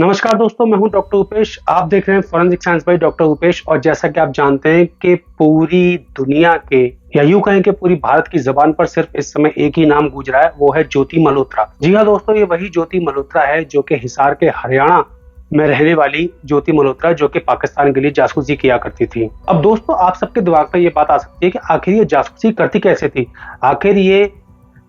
नमस्कार दोस्तों, मैं हूं डॉक्टर उपेश। आप देख रहे हैं forensic science by doctor Upesh. और जैसा कि आप जानते हैं कि पूरी दुनिया के या यूं कहें कि पूरी भारत की जबान पर सिर्फ इस समय एक ही नाम गूंज रहा है, वो है ज्योति मल्होत्रा। जी हाँ दोस्तों, ये वही ज्योति मल्होत्रा है जो कि हिसार के हरियाणा में रहने वाली ज्योति मल्होत्रा, जो कि पाकिस्तान के लिए जासूसी किया करती थी। अब दोस्तों, आप सबके दिमाग में ये बात आ सकती है कि आखिर ये जासूसी करती कैसे थी। आखिर ये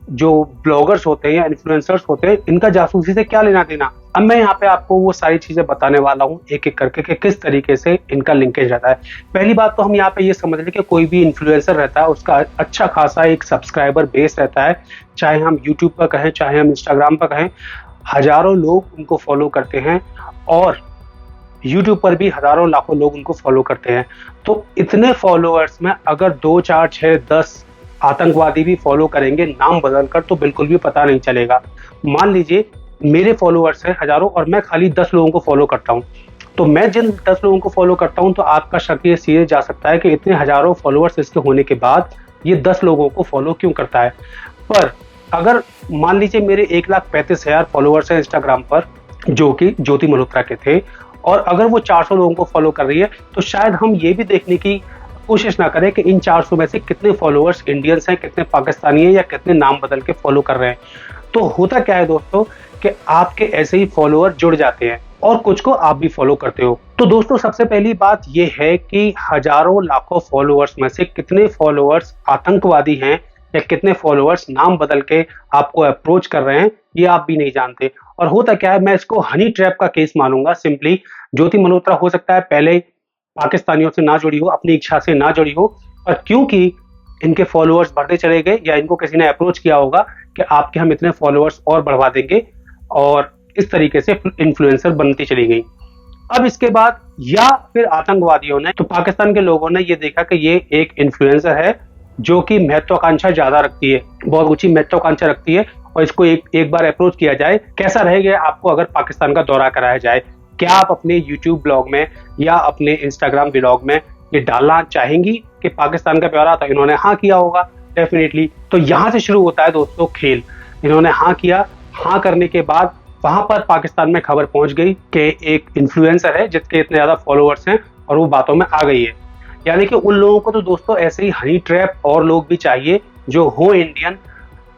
जो ब्लॉगर्स होते हैं या इन्फ्लुएंसर्स होते हैं, इनका जासूसी से क्या लेना देना। अब मैं यहाँ पे आपको वो सारी चीजें बताने वाला हूँ एक एक करके कि किस तरीके से इनका लिंकेज रहता है। पहली बात तो हम यहाँ पे ये समझ लें कि कोई भी इन्फ्लुएंसर रहता है, उसका अच्छा खासा एक सब्सक्राइबर बेस रहता है। चाहे हम यूट्यूब पर कहें, चाहे हम इंस्टाग्राम पर कहें, हजारों लोग उनको फॉलो करते हैं और यूट्यूब पर भी हजारों लाखों लोग उनको फॉलो करते हैं। तो इतने फॉलोअर्स में अगर 2, 4, 6, 10 आतंकवादी भी फॉलो करेंगे नाम बदलकर, तो बिल्कुल भी पता नहीं चलेगा। मान लीजिए मेरे फॉलोअर्स हैं हजारों और मैं खाली 10 लोगों को फॉलो करता हूं, तो मैं जिन 10 लोगों को फॉलो करता हूं, तो आपका शक ये सीधे जा सकता है कि इतने हजारों फॉलोअर्स इसके होने के बाद ये 10 लोगों को फॉलो क्यों करता है। पर अगर मान लीजिए मेरे 1,35,000 फॉलोअर्स हैं इंस्टाग्राम पर, जो कि ज्योति मल्होत्रा के थे, और अगर वो 400 लोगों को फॉलो कर रही है, तो शायद हम ये भी देखने की कोशिश ना करें कि इन 400 में से कितने फॉलोअर्स इंडियंस हैं, कितने पाकिस्तानी हैं, या कितने नाम बदल के फॉलो कर रहे हैं। तो होता क्या है दोस्तों कि आपके ऐसे ही फॉलोअर जुड़ जाते हैं और कुछ को आप भी फॉलो करते हो। तो दोस्तों, सबसे पहली बात यह है कि हजारों लाखों फॉलोअर्स में से कितने फॉलोअर्स आतंकवादी हैं या कितने फॉलोअर्स नाम बदल के आपको अप्रोच कर रहे हैं, ये आप भी नहीं जानते। और होता क्या है, मैं इसको हनी ट्रैप का केस मानूंगा। सिंपली ज्योति मल्होत्रा हो सकता है पहले पाकिस्तानियों से ना जुड़ी हो, अपनी इच्छा से ना जुड़ी हो, और क्योंकि इनके फॉलोअर्स बढ़ते चले गए या इनको किसी ने अप्रोच किया होगा कि आपके हम इतने फॉलोअर्स और बढ़वा देंगे, और इस तरीके से इन्फ्लुएंसर बनती चली गई। अब इसके बाद या फिर आतंकवादियों ने, तो पाकिस्तान के लोगों ने ये देखा कि ये एक इन्फ्लुएंसर है जो कि महत्वाकांक्षा ज्यादा रखती है, बहुत ऊंची महत्वाकांक्षा रखती है, और इसको एक बार अप्रोच किया जाए। कैसा रहेगा आपको अगर पाकिस्तान का दौरा कराया जाए? क्या आप अपने YouTube ब्लॉग में या अपने Instagram ब्लॉग में ये डालना चाहेंगी कि पाकिस्तान का दौरा? तो इन्होंने हाँ किया होगा डेफिनेटली। तो यहाँ से शुरू होता है दोस्तों खेल। इन्होंने हाँ किया, हाँ करने के बाद वहां पर पाकिस्तान में खबर पहुंच गई कि एक इन्फ्लुएंसर है जिसके इतने ज्यादा फॉलोअर्स हैं, और वो बातों में आ गई है। यानी कि उन लोगों को तो दोस्तों ऐसे ही हनी ट्रैप और लोग भी चाहिए जो हो इंडियन,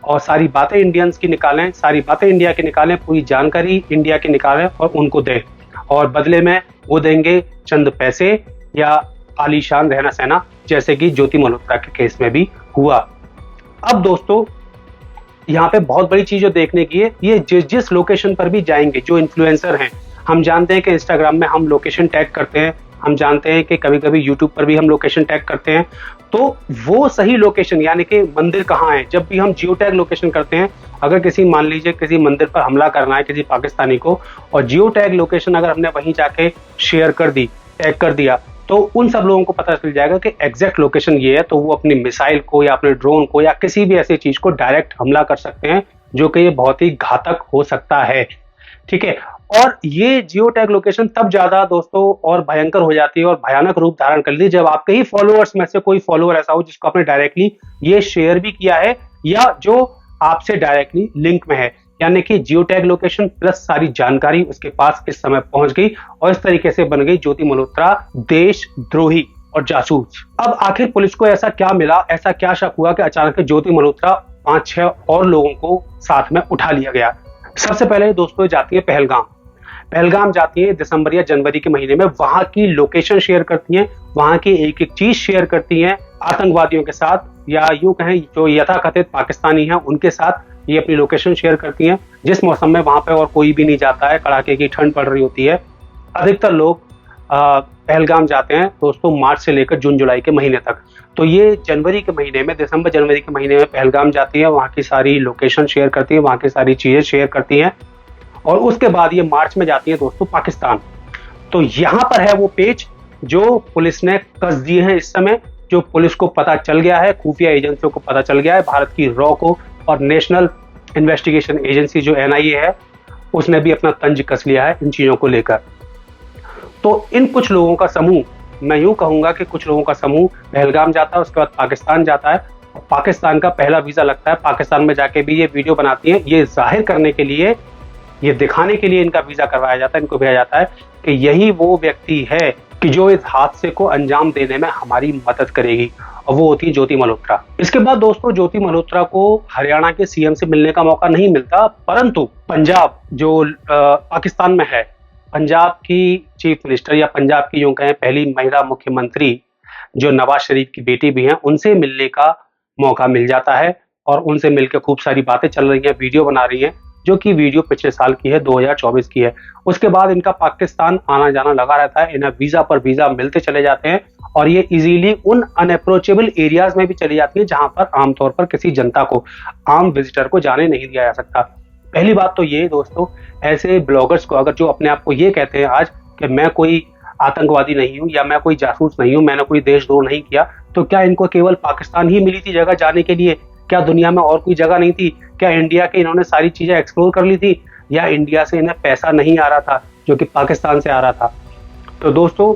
और सारी बातें इंडियंस की निकालें, सारी बातें इंडिया की निकालें, पूरी जानकारी इंडिया की निकालें और उनको दें, और बदले में वो देंगे चंद पैसे या आलीशान रहना सहना, जैसे कि ज्योति मल्होत्रा के केस में भी हुआ। अब दोस्तों, यहाँ पे बहुत बड़ी चीज जो देखने की है, ये जिस लोकेशन पर भी जाएंगे जो इन्फ्लुएंसर हैं, हम जानते हैं कि इंस्टाग्राम में हम लोकेशन टैग करते हैं, हम जानते हैं कि कभी कभी यूट्यूब पर भी हम लोकेशन टैग करते हैं। तो वो सही लोकेशन, यानी कि मंदिर कहाँ है, जब भी हम जियो टैग लोकेशन करते हैं, अगर किसी मान लीजिए किसी मंदिर पर हमला करना है किसी पाकिस्तानी को, और जियो टैग लोकेशन अगर हमने वहीं जाके शेयर कर दी, टैग कर दिया, तो उन सब लोगों को पता चल जाएगा कि एग्जैक्ट लोकेशन ये है। तो वो अपनी मिसाइल को या अपने ड्रोन को या किसी भी ऐसी चीज को डायरेक्ट हमला कर सकते हैं, जो कि ये बहुत ही घातक हो सकता है। ठीक है। और ये जियो टैग लोकेशन तब ज्यादा दोस्तों और भयंकर हो जाती है और भयानक रूप धारण कर ली जब आपके ही फॉलोअर्स में से कोई फॉलोअर ऐसा हो जिसको आपने डायरेक्टली ये शेयर भी किया है, या जो आपसे डायरेक्टली लिंक में है। यानी कि जियो टैग लोकेशन प्लस सारी जानकारी उसके पास इस समय पहुंच गई, और इस तरीके से बन गई ज्योति मल्होत्रा देशद्रोही और जासूस। अब आखिर पुलिस को ऐसा क्या मिला, ऐसा क्या शक हुआ कि अचानक ज्योति मल्होत्रा 5-6 और लोगों को साथ में उठा लिया गया? सबसे पहले दोस्तों जाती है पहलगाम जाती है दिसंबर या जनवरी के महीने में। वहां की लोकेशन शेयर करती हैं, वहां की एक एक चीज शेयर करती हैं आतंकवादियों के साथ, या यूं कहें जो यथाकथित पाकिस्तानी हैं उनके साथ ये अपनी लोकेशन शेयर करती हैं। जिस मौसम में वहां पे और कोई भी नहीं जाता है, कड़ाके की ठंड पड़ रही होती है। अधिकतर लोग पहलगाम जाते हैं दोस्तों मार्च से लेकर जून जुलाई के महीने तक। तो ये जनवरी के महीने में, दिसंबर जनवरी के महीने में पहलगाम जाती है, वहाँ की सारी लोकेशन शेयर करती है, वहाँ की सारी चीजें शेयर करती हैं, और उसके बाद ये मार्च में जाती है दोस्तों पाकिस्तान। तो यहाँ पर है वो पेज जो पुलिस ने कस दिए हैं इस समय, जो पुलिस को पता चल गया है, खुफिया एजेंसियों को पता चल गया है, भारत की रॉ को, और नेशनल इन्वेस्टिगेशन एजेंसी जो NIA है उसने भी अपना तंज कस लिया है इन चीजों को लेकर। तो इन कुछ लोगों का समूह, मैं यूं कहूंगा कि कुछ लोगों का समूह पहलगाम जाता है, उसके बाद पाकिस्तान जाता है, और पाकिस्तान का पहला वीजा लगता है। पाकिस्तान में जाके भी ये वीडियो बनाती हैं, ये जाहिर करने के लिए ये दिखाने के लिए इनका वीजा करवाया जाता है, इनको भेजा जाता है कि यही वो व्यक्ति है कि जो इस हादसे को अंजाम देने में हमारी मदद करेगी, और वो होती है ज्योति मल्होत्रा। इसके बाद दोस्तों ज्योति मल्होत्रा को हरियाणा के सीएम से मिलने का मौका नहीं मिलता, परंतु पंजाब जो पाकिस्तान में है, पंजाब की चीफ मिनिस्टर या पंजाब की यूं कहें पहली महिला मुख्यमंत्री जो नवाज शरीफ की बेटी भी हैं, उनसे मिलने का मौका मिल जाता है और उनसे मिलकर खूब सारी बातें चल रही हैं, वीडियो बना रही हैं, जो कि वीडियो पिछले साल की है, 2024 की है। उसके बाद इनका पाकिस्तान आना जाना लगा रहता है, इन्हें वीजा पर वीजा मिलते चले जाते हैं और ये इजीली उन अनअप्रोचेबल एरियाज में भी चली जाती है जहां पर आमतौर पर किसी जनता को, आम विजिटर को जाने नहीं दिया जा सकता। पहली बात तो ये दोस्तों, ऐसे ब्लॉगर्स को अगर जो अपने आप को ये कहते हैं आज कि मैं कोई आतंकवादी नहीं हूं या मैं कोई जासूस नहीं हूं, मैंने कोई देशद्रोह नहीं किया, तो क्या इनको केवल पाकिस्तान ही मिली थी जगह जाने के लिए? क्या दुनिया में और कोई जगह नहीं थी? क्या इंडिया के इन्होंने सारी चीजें एक्सप्लोर कर ली थी, या इंडिया से इन्हें पैसा नहीं आ रहा था जो कि पाकिस्तान से आ रहा था? तो दोस्तों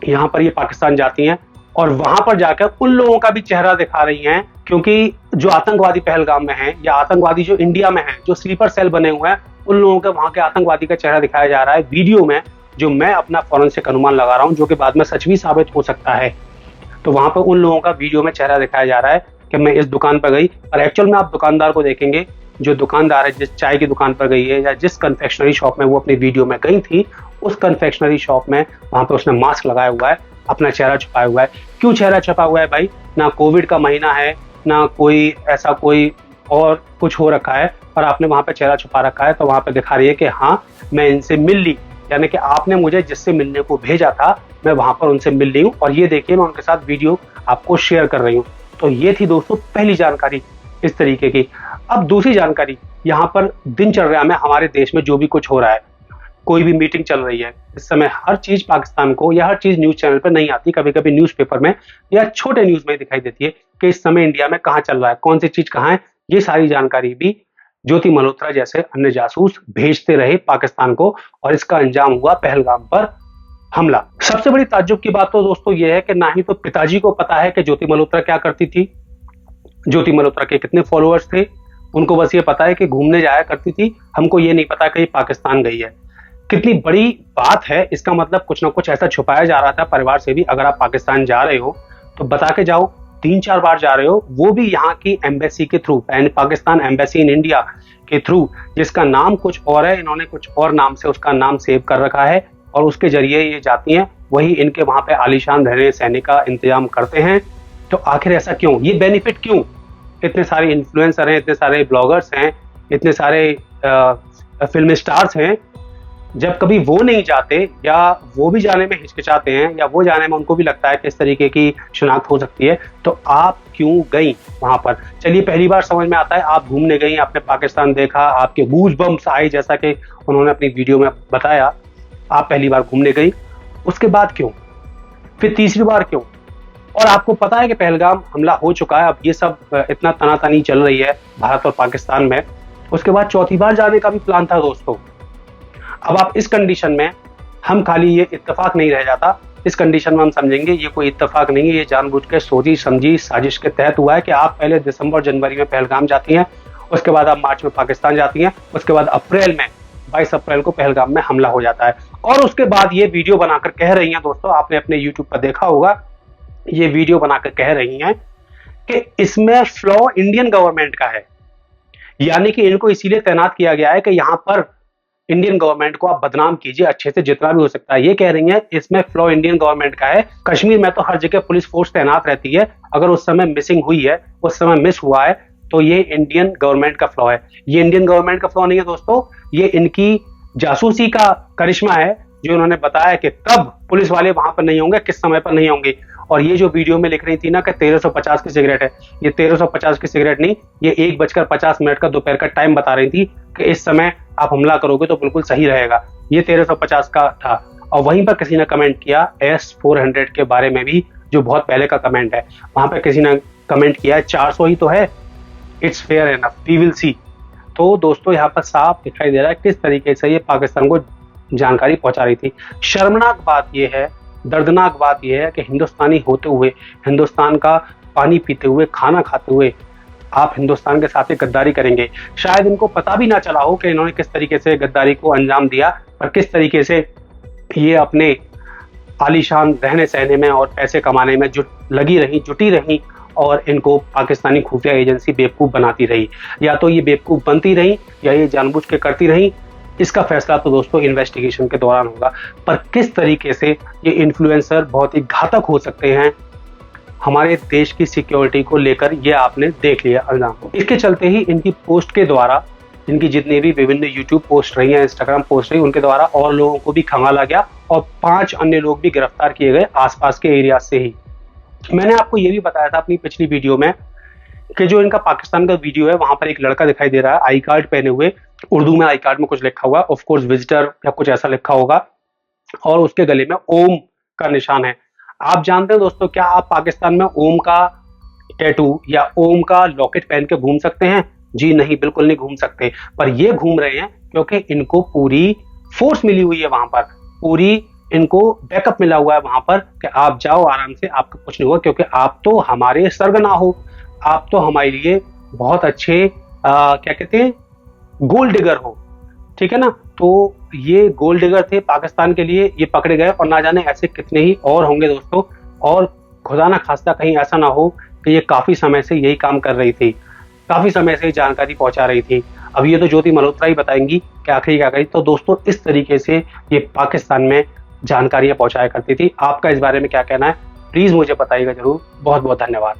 यहाँ पर ये पाकिस्तान जाती हैं और वहां पर जाकर उन लोगों का भी चेहरा दिखा रही हैं, क्योंकि जो आतंकवादी पहलगाम में हैं या आतंकवादी जो इंडिया में हैं, जो स्लीपर सेल बने हुए हैं, उन लोगों के वहां के आतंकवादी का चेहरा दिखाया जा रहा है वीडियो में, जो मैं अपना फॉरेंसिक अनुमान लगा रहा हूं, जो कि बाद में सच भी साबित हो सकता है। तो वहां पर उन लोगों का वीडियो में चेहरा दिखाया जा रहा है कि मैं इस दुकान पर गई, और एक्चुअल में आप दुकानदार को देखेंगे, जो दुकानदार है जिस चाय की दुकान पर गई है या जिस कन्फेक्शनरी शॉप में वो अपनी वीडियो में गई थी, उस कन्फेक्शनरी शॉप में वहां पर उसने मास्क लगाया हुआ है, अपना चेहरा छुपाया हुआ है। क्यों चेहरा छुपा हुआ है भाई? ना कोविड का महीना है, ना कोई ऐसा कोई और कुछ हो रखा है, और आपने वहां पर चेहरा छुपा रखा है, तो वहां पर दिखा रही है कि हाँ मैं इनसे मिल ली, यानी कि आपने मुझे जिससे मिलने को भेजा था मैं वहां पर उनसे मिल रही हूँ, और ये देखिए मैं उनके साथ वीडियो आपको शेयर कर रही हूँ। तो ये थी दोस्तों पहली जानकारी इस तरीके की। अब दूसरी जानकारी, यहाँ पर दिनचर्या में हमारे देश में जो भी कुछ हो रहा है, कोई भी मीटिंग चल रही है, इस समय हर चीज पाकिस्तान को या हर चीज न्यूज चैनल पर नहीं आती, कभी कभी न्यूज़पेपर में या छोटे न्यूज में दिखाई देती है कि इस समय इंडिया में कहाँ चल रहा है, कौन सी चीज कहाँ है। ये सारी जानकारी भी ज्योति मल्होत्रा जैसे अन्य जासूस भेजते रहे पाकिस्तान को, और इसका अंजाम हुआ पहलगाम पर हमला। सबसे बड़ी ताज्जुब की बात तो दोस्तों ये है कि ना ही तो पिताजी को पता है कि ज्योति मल्होत्रा क्या करती थी, ज्योति मल्होत्रा के कितने फॉलोअर्स थे, उनको बस ये पता है कि घूमने जाया करती थी, हमको ये नहीं पता कि पाकिस्तान गई है। कितनी बड़ी बात है, इसका मतलब कुछ ना कुछ ऐसा छुपाया जा रहा था परिवार से भी। अगर आप पाकिस्तान जा रहे हो तो बता के जाओ, 3-4 बार जा रहे हो, वो भी यहाँ की एम्बेसी के through, Pakistan embassy in India के थ्रू, जिसका नाम कुछ और है, इन्होंने कुछ और नाम से उसका नाम सेव कर रखा है, और उसके जरिए ये जाती हैं, वही इनके वहां पे आलीशान रहने सहने का इंतजाम करते हैं। तो आखिर ऐसा क्यों, ये बेनिफिट क्यों? इतने सारे इन्फ्लुएंसर हैं, इतने सारे ब्लॉगर्स हैं, इतने सारे फिल्म स्टार्स हैं, जब कभी वो नहीं जाते या वो भी जाने में हिचकिचाते हैं या वो जाने में उनको भी लगता है कि इस तरीके की शिनाख्त हो सकती है, तो आप क्यों गई वहां पर? चलिए पहली बार समझ में आता है, आप घूमने गई, आपने पाकिस्तान देखा, आपके गूज बम्स आए, जैसा कि उन्होंने अपनी वीडियो में बताया, आप पहली बार घूमने गई, उसके बाद क्यों? फिर तीसरी बार क्यों? और आपको पता है कि पहलगाम हमला हो चुका है, अब ये सब इतना तनातनी चल रही है भारत और पाकिस्तान में, उसके बाद चौथी बार जाने का भी प्लान था दोस्तों। अब आप इस कंडीशन में, हम खाली ये इत्तेफाक नहीं रह जाता, इस कंडीशन में हम समझेंगे ये कोई इत्तेफाक नहीं है, ये जानबूझ के सोची समझी साजिश के तहत हुआ है कि आप पहले दिसंबर जनवरी में पहलगाम जाती हैं, उसके बाद आप मार्च में पाकिस्तान जाती हैं, उसके बाद अप्रैल में 22 अप्रैल को पहलगाम में हमला हो जाता है, और उसके बाद ये वीडियो बनाकर कह रही हैं दोस्तों, आपने अपने यूट्यूब पर देखा होगा, ये वीडियो बनाकर कह रही हैं कि इसमें फ्लॉ इंडियन गवर्नमेंट का है, यानी कि इनको इसीलिए तैनात किया गया है कि यहां पर इंडियन गवर्नमेंट को आप बदनाम कीजिए अच्छे से जितना भी हो सकता है। ये कह रही हैं इसमें फ्लॉ इंडियन गवर्नमेंट का है। कश्मीर में तो हर जगह पुलिस फोर्स तैनात रहती है, अगर उस समय मिसिंग हुई है, उस समय मिस हुआ है, तो ये इंडियन गवर्नमेंट का फ्लॉ है। ये इंडियन गवर्नमेंट का फ्लॉ नहीं है दोस्तों, ये इनकी जासूसी का करिश्मा है, जो उन्होंने बताया कि कब पुलिस वाले वहां पर नहीं होंगे, किस समय पर नहीं होंगे। और ये जो वीडियो में लिख रही थी ना कि 1350 की सिगरेट है, ये 1350 की सिगरेट नहीं, ये 1:50 का दोपहर का टाइम बता रही थी कि इस समय आप हमला करोगे तो बिल्कुल सही रहेगा, ये 1350 का था। और वहीं पर किसी ने कमेंट किया S-400 के बारे में भी, जो बहुत पहले का कमेंट है, वहां पर किसी ने कमेंट किया 400 ही तो है, it's fair enough, we will see. तो दोस्तों यहाँ पर साफ दिखाई दे रहा है किस तरीके से ये पाकिस्तान को जानकारी पहुंचा रही थी। शर्मनाक बात यह है, दर्दनाक बात यह है कि हिंदुस्तानी होते हुए, हिंदुस्तान का पानी पीते हुए, खाना खाते हुए, आप हिंदुस्तान के साथ ही गद्दारी करेंगे। शायद इनको पता भी ना चला हो कि इन्होंने किस तरीके से गद्दारी को अंजाम दिया और किस तरीके से ये अपने आलीशान रहने सहने में और पैसे कमाने में जुटी रही और इनको पाकिस्तानी खुफिया एजेंसी बेवकूफ़ बनाती रही। या तो ये बेवकूफ़ बनती रही या ये जानबूझ के करती रही, इसका फैसला तो दोस्तों इन्वेस्टिगेशन के दौरान होगा। पर किस तरीके से ये इन्फ्लुएंसर बहुत ही घातक हो सकते हैं हमारे देश की सिक्योरिटी को लेकर, ये आपने देख लिया अंजाम। इसके चलते ही इनकी पोस्ट के द्वारा, इनकी जितनी भी विभिन्न यूट्यूब पोस्ट रही हैं, इंस्टाग्राम पोस्ट रही, उनके द्वारा और लोगों को भी खंगाला गया और 5 अन्य लोग भी गिरफ्तार किए गए आसपास के एरिया से ही। मैंने आपको ये भी बताया था अपनी पिछली वीडियो में कि जो इनका पाकिस्तान का वीडियो है, वहां पर एक लड़का दिखाई दे रहा है आई कार्ड पहने हुए, उर्दू में आई कार्ड में कुछ लिखा हुआ, ऑफ कोर्स विजिटर या कुछ ऐसा लिखा होगा, और उसके गले में ओम का निशान है। आप जानते हैं दोस्तों, क्या आप पाकिस्तान में ओम का टैटू या ओम का लॉकेट पहन के घूम सकते हैं? जी नहीं, बिल्कुल नहीं घूम सकते। पर ये घूम रहे हैं क्योंकि इनको पूरी फोर्स मिली हुई है, वहां पर पूरी इनको बैकअप मिला हुआ है वहां पर कि आप जाओ आराम से, आपका कुछ नहीं हुआ, क्योंकि आप तो हमारे सरगना हो, आप तो हमारे लिए बहुत अच्छे क्या कहते हैं, गोल्ड डिगर हो, ठीक है ना। तो ये गोल्ड डिगर थे पाकिस्तान के लिए, ये पकड़े गए और ना जाने ऐसे कितने ही और होंगे दोस्तों। और खुदा ना खास्ता कहीं ऐसा ना हो कि ये काफी समय से यही काम कर रही थी, काफी समय से जानकारी पहुंचा रही थी। अब ये तो ज्योति मल्होत्रा ही बताएंगी कि आखिर क्या करी। तो दोस्तों, इस तरीके से ये पाकिस्तान में जानकारियां पहुंचाया करती थी। आपका इस बारे में क्या कहना है, प्लीज मुझे बताइएगा जरूर। बहुत बहुत धन्यवाद।